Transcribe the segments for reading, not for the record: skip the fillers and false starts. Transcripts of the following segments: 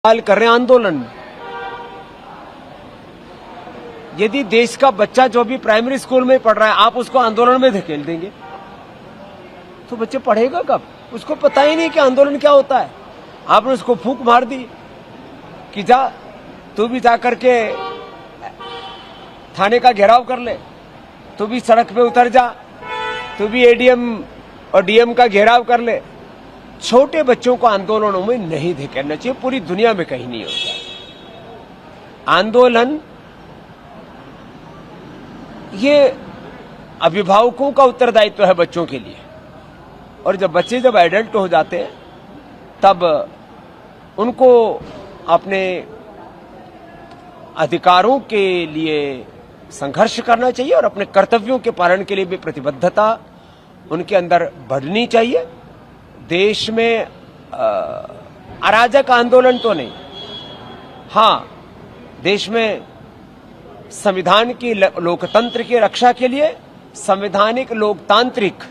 हाल कर रहे हैं आंदोलन में। यदि देश का बच्चा जो भी प्राइमरी स्कूल में पढ़ रहा है आप उसको आंदोलन में धकेल देंगे तो बच्चे पढ़ेगा कब? उसको पता ही नहीं कि आंदोलन क्या होता है। आपने उसको फूंक मार दी कि जा तू भी जा करके थाने का घेराव कर ले, तू भी सड़क पे उतर जा, तू भी एडीएम और डीएम का घेराव कर ले। छोटे बच्चों को आंदोलनों में नहीं धकेलना चाहिए, पूरी दुनिया में कहीं नहीं होता। आंदोलन ये अभिभावकों का उत्तरदायित्व है बच्चों के लिए, और जब बच्चे जब एडल्ट हो जाते हैं तब उनको अपने अधिकारों के लिए संघर्ष करना चाहिए और अपने कर्तव्यों के पालन के लिए भी प्रतिबद्धता उनके अंदर बढ़नी चाहिए। देश में अराजक आंदोलन तो नहीं, हाँ देश में संविधान की लोकतंत्र की रक्षा के लिए संवैधानिक लोकतांत्रिक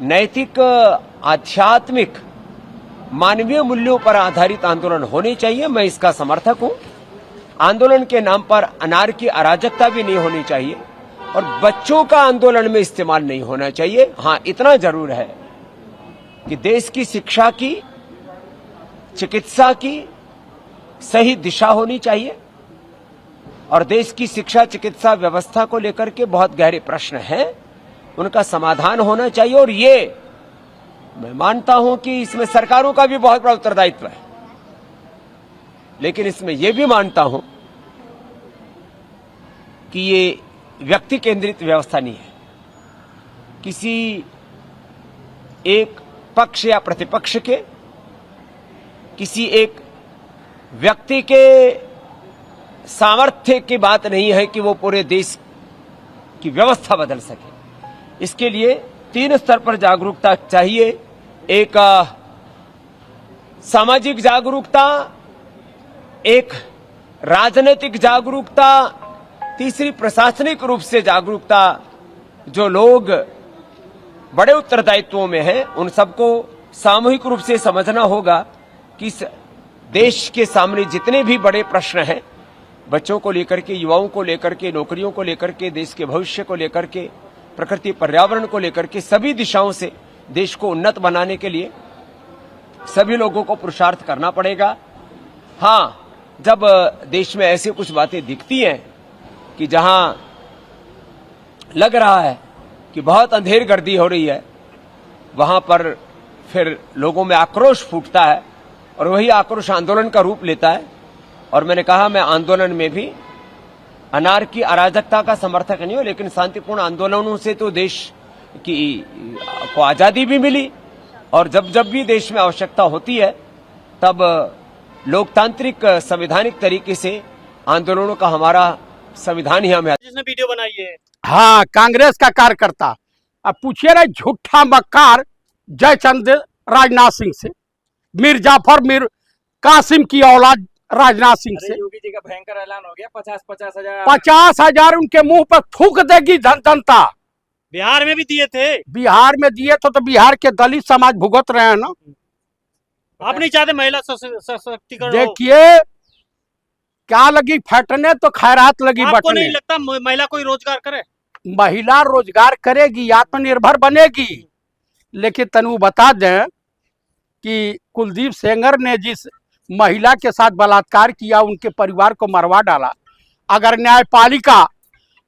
नैतिक आध्यात्मिक मानवीय मूल्यों पर आधारित आंदोलन होने चाहिए। मैं इसका समर्थक हूं। आंदोलन के नाम पर अनारकी अराजकता भी नहीं होनी चाहिए और बच्चों का आंदोलन में इस्तेमाल नहीं होना चाहिए। हां इतना जरूर है कि देश की शिक्षा की चिकित्सा की सही दिशा होनी चाहिए और देश की शिक्षा चिकित्सा व्यवस्था को लेकर के बहुत गहरे प्रश्न हैं, उनका समाधान होना चाहिए। और ये मैं मानता हूं कि इसमें सरकारों का भी बहुत बड़ा उत्तरदायित्व है, लेकिन इसमें यह भी मानता हूं कि ये व्यक्ति केंद्रित व्यवस्था नहीं है। किसी एक पक्ष या प्रतिपक्ष के, किसी एक व्यक्ति के सामर्थ्य की बात नहीं है कि वो पूरे देश की व्यवस्था बदल सके। इसके लिए 3 स्तर पर जागरूकता चाहिए। एक सामाजिक जागरूकता, एक राजनीतिक जागरूकता, तीसरी प्रशासनिक रूप से जागरूकता। जो लोग बड़े उत्तरदायित्वों में हैं उन सबको सामूहिक रूप से समझना होगा कि देश के सामने जितने भी बड़े प्रश्न हैं, बच्चों को लेकर के, युवाओं को लेकर के, नौकरियों को लेकर के, देश के भविष्य को लेकर के, प्रकृति पर्यावरण को लेकर के, सभी दिशाओं से देश को उन्नत बनाने के लिए सभी लोगों को पुरुषार्थ करना पड़ेगा। हां जब देश में ऐसी कुछ बातें दिखती हैं कि जहां लग रहा है कि बहुत अंधेरगर्दी हो रही है, वहां पर फिर लोगों में आक्रोश फूटता है और वही आक्रोश आंदोलन का रूप लेता है। और मैंने कहा मैं आंदोलन में भी अनारकी अराजकता का समर्थक नहीं हूं, लेकिन शांतिपूर्ण आंदोलनों से तो देश की को आजादी भी मिली और जब जब भी देश में आवश्यकता होती है तब लोकतांत्रिक संवैधानिक तरीके से आंदोलनों का हमारा संविधान ही हमें। जिसने वीडियो बनाई है हाँ कांग्रेस का कार्यकर्ता, अब पूछिए ना झूठा मक्कार जयचंद राजनाथ सिंह से, मीर जाफर मीर कासिम की औलाद राजनाथ सिंह से। योगी जी का भयंकर ऐलान हो गया, 50,000 50,000 उनके मुंह पर थूक देगी जनता। बिहार में भी दिए थे, बिहार में दिए तो बिहार के दलित समाज भुगत रहे हैं ना। आप नहीं चाहते महिला सशक्तिकरण? देखिए क्या लगी फटने तो खैरात लगी आपको बटने। नहीं लगता महिला कोई रोजगार करे? महिला रोजगार करेगी, आत्मनिर्भर बनेगी, लेकिन तनु बता दें कि कुलदीप सेंगर ने जिस महिला के साथ बलात्कार किया, उनके परिवार को मरवा डाला। अगर न्यायपालिका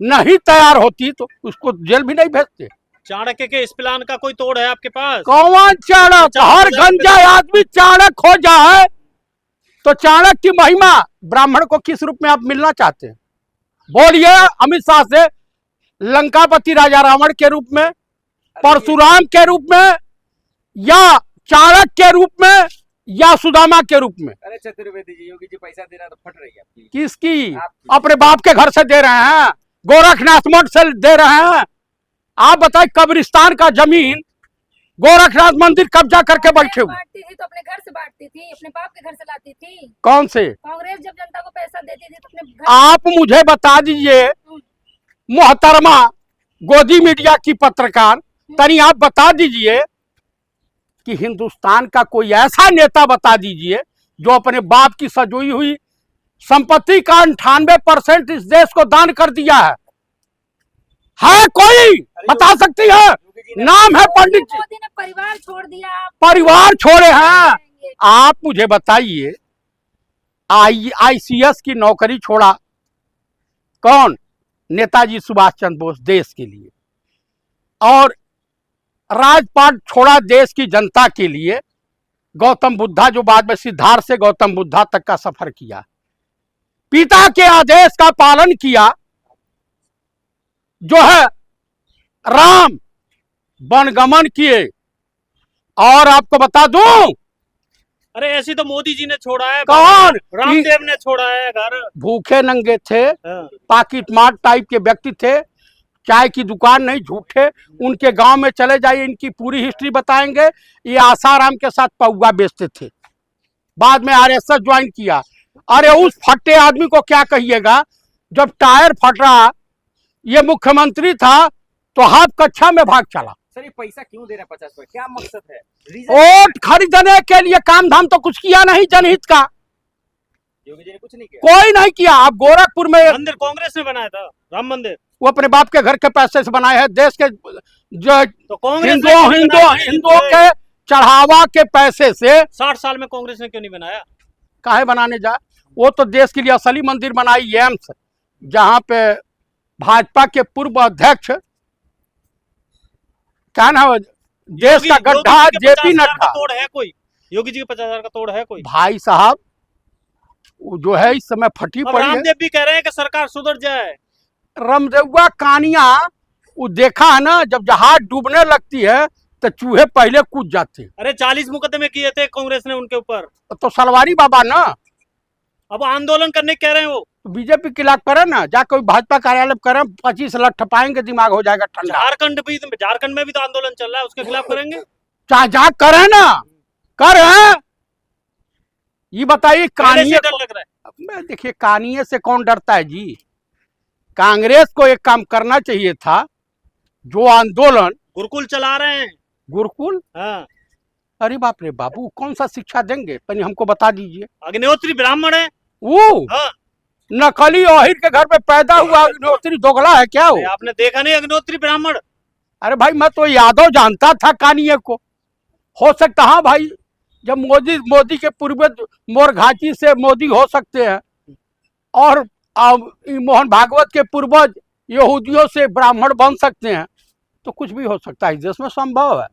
नहीं तैयार होती तो उसको जेल भी नहीं भेजते। चाणक्य के इस प्लान का कोई तोड़ है आपके पास? कौन चाणक्य? हर गंजा आदमी चाणक्य हो जाए तो चाणक्य की महिमा ब्राह्मण को किस रूप में आप मिलना चाहते हैं? बोलिए अमित शाह से, लंकापति राजा रावण के रूप में, परशुराम के रूप में, या चाणक्य के रूप में, या सुदामा के रूप में? अरे चतुर्वेदी जी, योगी जी पैसा दे रहा तो फट रही है आपकी। किसकी? अपने बाप के घर से दे रहे हैं, गोरखनाथ मठ से दे रहे हैं। आप बताइए कब्रिस्तान का जमीन गोरखनाथ मंदिर कब्जा करके बैठे हुए। बांटती थी तो अपने घर से बांटती थी, अपने बाप के घर से लाती थी। कौन से? कांग्रेस जब जनता को पैसा देती थी तो अपने घर। आप मुझे बता दीजिए मोहतरमा गोदी मीडिया की पत्रकार, तनी आप बता दीजिए कि हिंदुस्तान का कोई ऐसा नेता बता दीजिए जो अपने बाप की सजोई हुई संपत्ति का 98% इस देश को दान कर दिया है कोई बता सकती है? नाम है पंडित जी। मोदी ने परिवार छोड़ दिया, परिवार छोड़े हैं। आप मुझे बताइए, ICS की नौकरी छोड़ा कौन? नेताजी सुभाष चंद्र बोस देश के लिए, और राजपाट छोड़ा देश की जनता के लिए। गौतम बुद्धा जो बाद में सिद्धार्थ से गौतम बुद्धा तक का सफर किया, पिता के आदेश का पालन किया। जो है राम वनगमन किए। और आपको बता दूं, अरे ऐसी तो मोदी जी ने छोड़ा है। कौन? रामदेव ने छोड़ा है घर। भूखे नंगे थे, हाँ। पाकिट मार टाइप के व्यक्ति थे, चाय की दुकान नहीं, झूठे। उनके गांव में चले जाइए, इनकी पूरी हिस्ट्री बताएंगे। ये आसाराम के साथ पौवा बेचते थे, बाद में RSS ज्वाइन किया। अरे उस फटे आदमी को क्या कहिएगा, जब टायर फट रहा, ये मुख्यमंत्री था तो हाफ कक्षा में भाग चला। सर ये पैसा क्यों दे रहे हैं 50 रुपए, क्या मकसद है? वोट खरीदने के लिए काम धाम तो कुछ किया नहीं जनहित का, योगी जी ने कुछ नहीं किया। कोई नहीं किया। आप गोरखपुर में मंदिर कांग्रेस ने बनाया था, राम मंदिर। वो अपने बाप के घर के पैसे से बनाए हैं। देश के जो तो कांग्रेस ने हिंदुओं के चढ़ावा के पैसे से 60 साल में कांग्रेस ने क्यों नहीं बनाया? काहे बनाने जा? वो तो देश के लिए असली मंदिर बनाई एम्स, जहां पे भाजपा के पूर्व अध्यक्ष क्या नाम है, देश का गड्ढा JP नड्डा। तोड़ है कोई? योगी जी के 50,000 का तोड़ है कोई? भाई साहब वो जो है इस समय फटी अब पड़ी है। रामदेव भी कह रहे हैं कि सरकार सुधर जाए। रामदेवा कानिया वो देखा है ना, जब जहाज डूबने लगती है तो चूहे पहले कूद जाते हैं। अरे 40 मुकदमे किए थे कांग्रेस ने उनके ऊपर। तो सलवारी बाबा ना, अब आंदोलन करने कह रहे हैं वो। बीजेपी के खिलाफ करे ना, जा कोई भाजपा कार्यालय करे, 25 लठ ठपाएंगे, दिमाग हो जाएगा ठंडा। झारखंड में भी तो आंदोलन चल रहा है, उसके खिलाफ करेंगे। चाहे जा करे ना कर है। ये बताइए कानिये डर लग रहा है। देखिए कानिये से कौन डरता है जी? कांग्रेस को एक काम करना चाहिए था, जो आंदोलन गुरुकुल चला रहे हैं। गुरुकुल, हाँ। अरे बाप रे बाबू, कौन सा शिक्षा देंगे पहले हमको बता दीजिए। अग्निहोत्री ब्राह्मण है वो हाँ। नकली ओहिर के घर में पैदा हुआ अग्निहोत्री दोगला है क्या वो? आपने देखा नहीं अग्निहोत्री ब्राह्मण? अरे भाई मैं तो यादव जानता था कानिये को। हो सकता, हाँ भाई, जब मोदी के पूर्वज मोरघाटी से मोदी हो सकते हैं, और मोहन भागवत के पूर्वज यहूदियों से ब्राह्मण बन सकते हैं, तो कुछ भी हो सकता है, इस देश में संभव है।